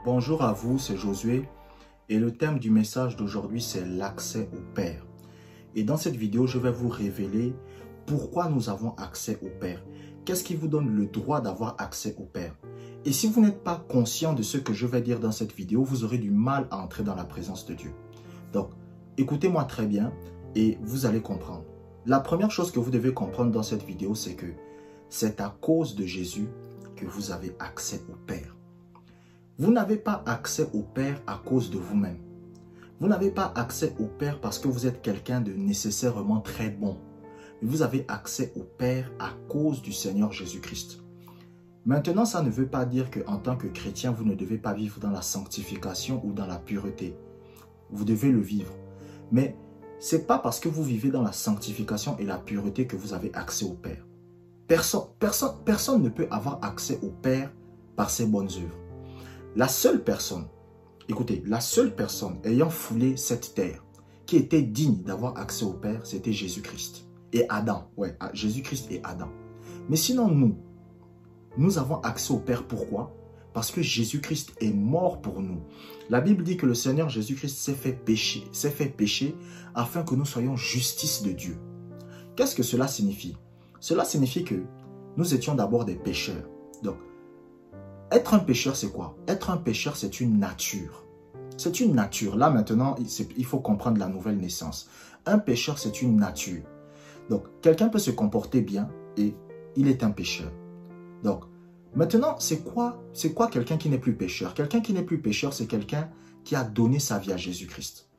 Bonjour à vous, c'est Josué et le thème du message d'aujourd'hui c'est l'accès au Père. Et dans cette vidéo, je vais vous révéler pourquoi nous avons accès au Père. Qu'est-ce qui vous donne le droit d'avoir accès au Père? Et si vous n'êtes pas conscient de ce que je vais dire dans cette vidéo, vous aurez du mal à entrer dans la présence de Dieu. Donc, écoutez-moi très bien et vous allez comprendre. La première chose que vous devez comprendre dans cette vidéo, c'est que c'est à cause de Jésus que vous avez accès au Père. Vous n'avez pas accès au Père à cause de vous-même. Vous n'avez pas accès au Père parce que vous êtes quelqu'un de nécessairement très bon. Vous avez accès au Père à cause du Seigneur Jésus-Christ. Maintenant, ça ne veut pas dire qu'en tant que chrétien, vous ne devez pas vivre dans la sanctification ou dans la pureté. Vous devez le vivre. Mais ce n'est pas parce que vous vivez dans la sanctification et la pureté que vous avez accès au Père. Personne ne peut avoir accès au Père par ses bonnes œuvres. La seule personne, écoutez, la seule personne ayant foulé cette terre, qui était digne d'avoir accès au Père, c'était Jésus-Christ. Et Adam, ouais, Jésus-Christ et Adam. Mais sinon, nous avons accès au Père, pourquoi? Parce que Jésus-Christ est mort pour nous. La Bible dit que le Seigneur Jésus-Christ s'est fait pécher afin que nous soyons justice de Dieu. Qu'est-ce que cela signifie? Cela signifie que nous étions d'abord des pécheurs. Donc, être un pécheur, c'est quoi? Être un pécheur, c'est une nature. C'est une nature. Là, maintenant, il faut comprendre la nouvelle naissance. Un pécheur, c'est une nature. Donc, quelqu'un peut se comporter bien et il est un pécheur. Donc, maintenant, c'est quoi quelqu'un qui n'est plus pécheur? Quelqu'un qui n'est plus pécheur, c'est quelqu'un qui a donné sa vie à Jésus-Christ.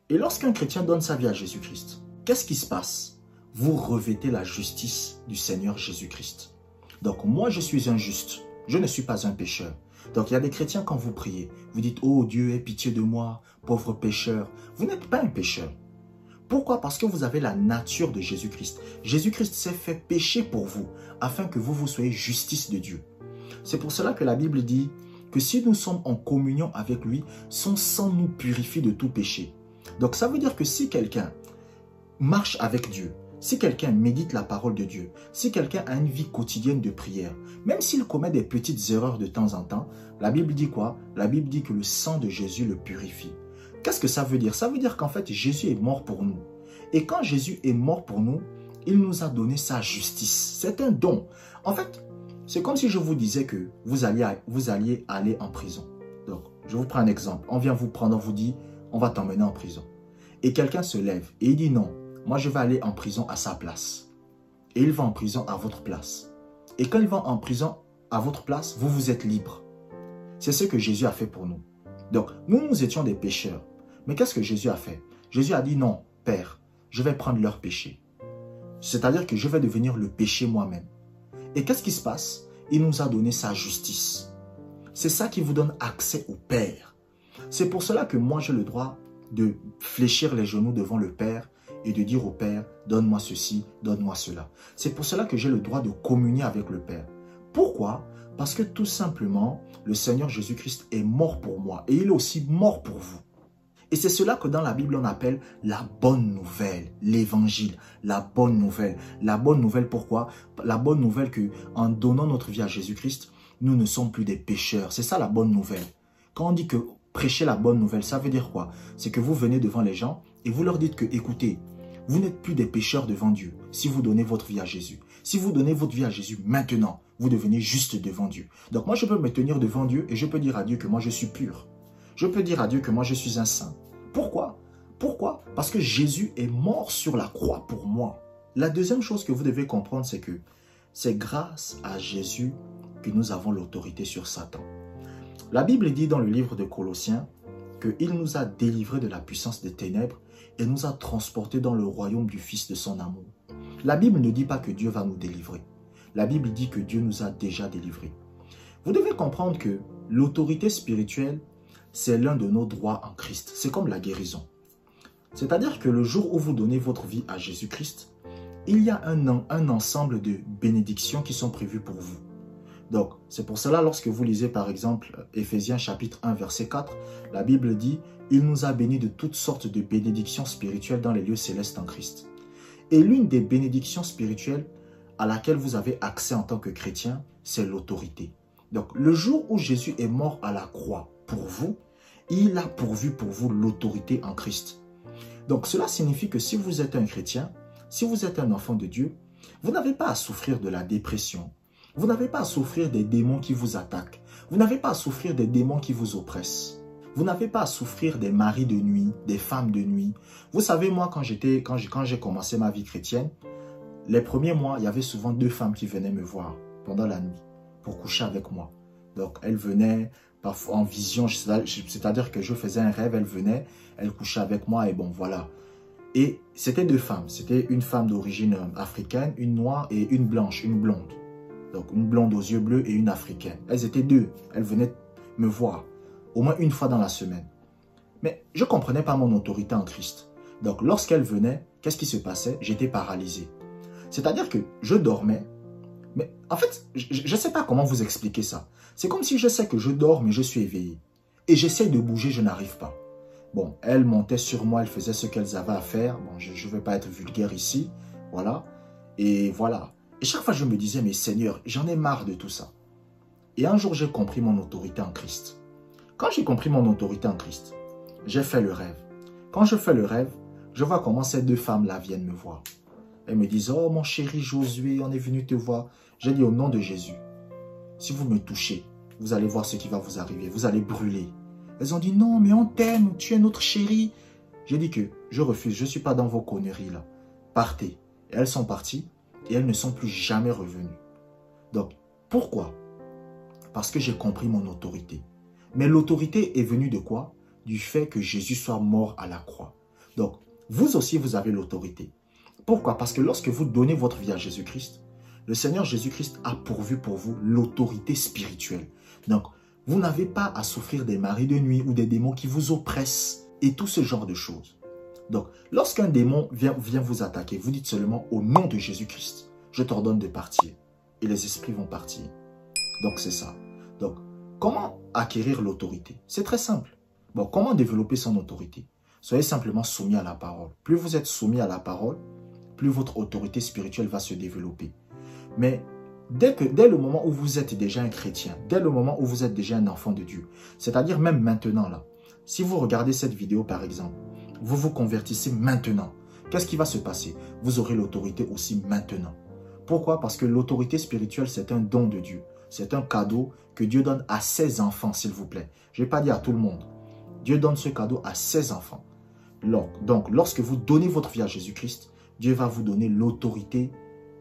Et lorsqu'un chrétien donne sa vie à Jésus-Christ, qu'est-ce qui se passe? Vous revêtez la justice du Seigneur Jésus-Christ. Donc, moi, je suis un juste. Je ne suis pas un pécheur. Donc, il y a des chrétiens, quand vous priez, vous dites « Oh Dieu, aie pitié de moi, pauvre pécheur ». Vous n'êtes pas un pécheur. Pourquoi? Parce que vous avez la nature de Jésus-Christ. Jésus-Christ s'est fait pécher pour vous, afin que vous soyez justice de Dieu. C'est pour cela que la Bible dit que si nous sommes en communion avec lui, son sang nous purifie de tout péché. Donc, ça veut dire que si quelqu'un marche avec Dieu, si quelqu'un médite la parole de Dieu, si quelqu'un a une vie quotidienne de prière, même s'il commet des petites erreurs de temps en temps, la Bible dit quoi? La Bible dit que le sang de Jésus le purifie. Qu'est-ce que ça veut dire? Ça veut dire qu'en fait, Jésus est mort pour nous. Et quand Jésus est mort pour nous, il nous a donné sa justice. C'est un don. En fait, c'est comme si je vous disais que vous alliez aller en prison. Donc, je vous prends un exemple. On vient vous prendre, on vous dit, on va t'emmener en prison. Et quelqu'un se lève et il dit non. Moi, je vais aller en prison à sa place. Et il va en prison à votre place. Et quand il va en prison à votre place, vous êtes libre. C'est ce que Jésus a fait pour nous. Donc, nous étions des pécheurs. Mais qu'est-ce que Jésus a fait? Jésus a dit non, Père, je vais prendre leur péché. C'est-à-dire que je vais devenir le péché moi-même. Et qu'est-ce qui se passe? Il nous a donné sa justice. C'est ça qui vous donne accès au Père. C'est pour cela que moi, j'ai le droit de fléchir les genoux devant le Père et de dire au Père, donne-moi ceci, donne-moi cela. C'est pour cela que j'ai le droit de communier avec le Père. Pourquoi? Parce que tout simplement, le Seigneur Jésus-Christ est mort pour moi et il est aussi mort pour vous. Et c'est cela que dans la Bible, on appelle la bonne nouvelle, l'évangile, la bonne nouvelle. La bonne nouvelle, pourquoi? La bonne nouvelle que, en donnant notre vie à Jésus-Christ, nous ne sommes plus des pécheurs. C'est ça la bonne nouvelle. Quand on dit que prêcher la bonne nouvelle, ça veut dire quoi? C'est que vous venez devant les gens et vous leur dites que, écoutez, vous n'êtes plus des pécheurs devant Dieu si vous donnez votre vie à Jésus. Si vous donnez votre vie à Jésus maintenant, vous devenez juste devant Dieu. Donc moi, je peux me tenir devant Dieu et je peux dire à Dieu que moi, je suis pur. Je peux dire à Dieu que moi, je suis un saint. Pourquoi? Pourquoi? Parce que Jésus est mort sur la croix pour moi. La deuxième chose que vous devez comprendre, c'est que c'est grâce à Jésus que nous avons l'autorité sur Satan. La Bible dit dans le livre de Colossiens qu'il nous a délivrés de la puissance des ténèbres et nous a transportés dans le royaume du Fils de son amour. La Bible ne dit pas que Dieu va nous délivrer. La Bible dit que Dieu nous a déjà délivrés. Vous devez comprendre que l'autorité spirituelle, c'est l'un de nos droits en Christ. C'est comme la guérison. C'est-à-dire que le jour où vous donnez votre vie à Jésus-Christ, il y a un ensemble de bénédictions qui sont prévues pour vous. Donc, c'est pour cela, lorsque vous lisez par exemple Éphésiens chapitre 1, verset 4, la Bible dit « Il nous a bénis de toutes sortes de bénédictions spirituelles dans les lieux célestes en Christ. » Et l'une des bénédictions spirituelles à laquelle vous avez accès en tant que chrétien, c'est l'autorité. Donc, le jour où Jésus est mort à la croix pour vous, il a pourvu pour vous l'autorité en Christ. Donc, cela signifie que si vous êtes un chrétien, si vous êtes un enfant de Dieu, vous n'avez pas à souffrir de la dépression. Vous n'avez pas à souffrir des démons qui vous attaquent. Vous n'avez pas à souffrir des démons qui vous oppressent. Vous n'avez pas à souffrir des maris de nuit, des femmes de nuit. Vous savez, moi, quand j'ai commencé ma vie chrétienne, les premiers mois, il y avait souvent 2 femmes qui venaient me voir pendant la nuit pour coucher avec moi. Donc, elles venaient parfois en vision, c'est-à-dire que je faisais un rêve, elles venaient, elles couchaient avec moi et bon, voilà. Et c'était 2 femmes. C'était une femme d'origine africaine, une noire et une blanche, une blonde. Donc, une blonde aux yeux bleus et une africaine. Elles étaient 2. Elles venaient me voir au moins une fois dans la semaine. Mais je ne comprenais pas mon autorité en Christ. Donc, lorsqu'elles venaient, qu'est-ce qui se passait? J'étais paralysé. C'est-à-dire que je dormais. Mais en fait, je ne sais pas comment vous expliquer ça. C'est comme si je sais que je dors, mais je suis éveillé. Et j'essaie de bouger, je n'arrive pas. Bon, elles montaient sur moi, elles faisaient ce qu'elles avaient à faire. Bon, je ne vais pas être vulgaire ici. Voilà. Et voilà. Et chaque fois, je me disais, mais Seigneur, j'en ai marre de tout ça. Et un jour, j'ai compris mon autorité en Christ. Quand j'ai compris mon autorité en Christ, j'ai fait le rêve. Quand je fais le rêve, je vois comment ces 2 femmes-là viennent me voir. Elles me disent, oh mon chéri Josué, on est venu te voir. J'ai dit, au nom de Jésus, si vous me touchez, vous allez voir ce qui va vous arriver. Vous allez brûler. Elles ont dit, non, mais on t'aime, tu es notre chéri. J'ai dit que je refuse, je ne suis pas dans vos conneries là. Partez. Et elles sont parties et elles ne sont plus jamais revenues. Donc, pourquoi? Parce que j'ai compris mon autorité. Mais l'autorité est venue de quoi? Du fait que Jésus soit mort à la croix. Donc, vous aussi, vous avez l'autorité. Pourquoi? Parce que lorsque vous donnez votre vie à Jésus-Christ, le Seigneur Jésus-Christ a pourvu pour vous l'autorité spirituelle. Donc, vous n'avez pas à souffrir des maris de nuit ou des démons qui vous oppressent et tout ce genre de choses. Donc, lorsqu'un démon vient vous attaquer, vous dites seulement au nom de Jésus-Christ, je t'ordonne de partir. Et les esprits vont partir. Donc, c'est ça. Donc, comment acquérir l'autorité? C'est très simple. Bon, comment développer son autorité? Soyez simplement soumis à la parole. Plus vous êtes soumis à la parole, plus votre autorité spirituelle va se développer. Mais dès le moment où vous êtes déjà un chrétien, dès le moment où vous êtes déjà un enfant de Dieu, c'est-à-dire même maintenant là, si vous regardez cette vidéo par exemple, vous vous convertissez maintenant, qu'est-ce qui va se passer? Vous aurez l'autorité aussi maintenant. Pourquoi? Parce que l'autorité spirituelle, c'est un don de Dieu. C'est un cadeau que Dieu donne à ses enfants, s'il vous plaît. Je ne vais pas dire à tout le monde. Dieu donne ce cadeau à ses enfants. Donc, lorsque vous donnez votre vie à Jésus-Christ, Dieu va vous donner l'autorité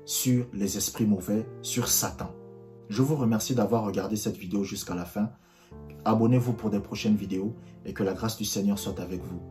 sur les esprits mauvais, sur Satan. Je vous remercie d'avoir regardé cette vidéo jusqu'à la fin. Abonnez-vous pour des prochaines vidéos et que la grâce du Seigneur soit avec vous.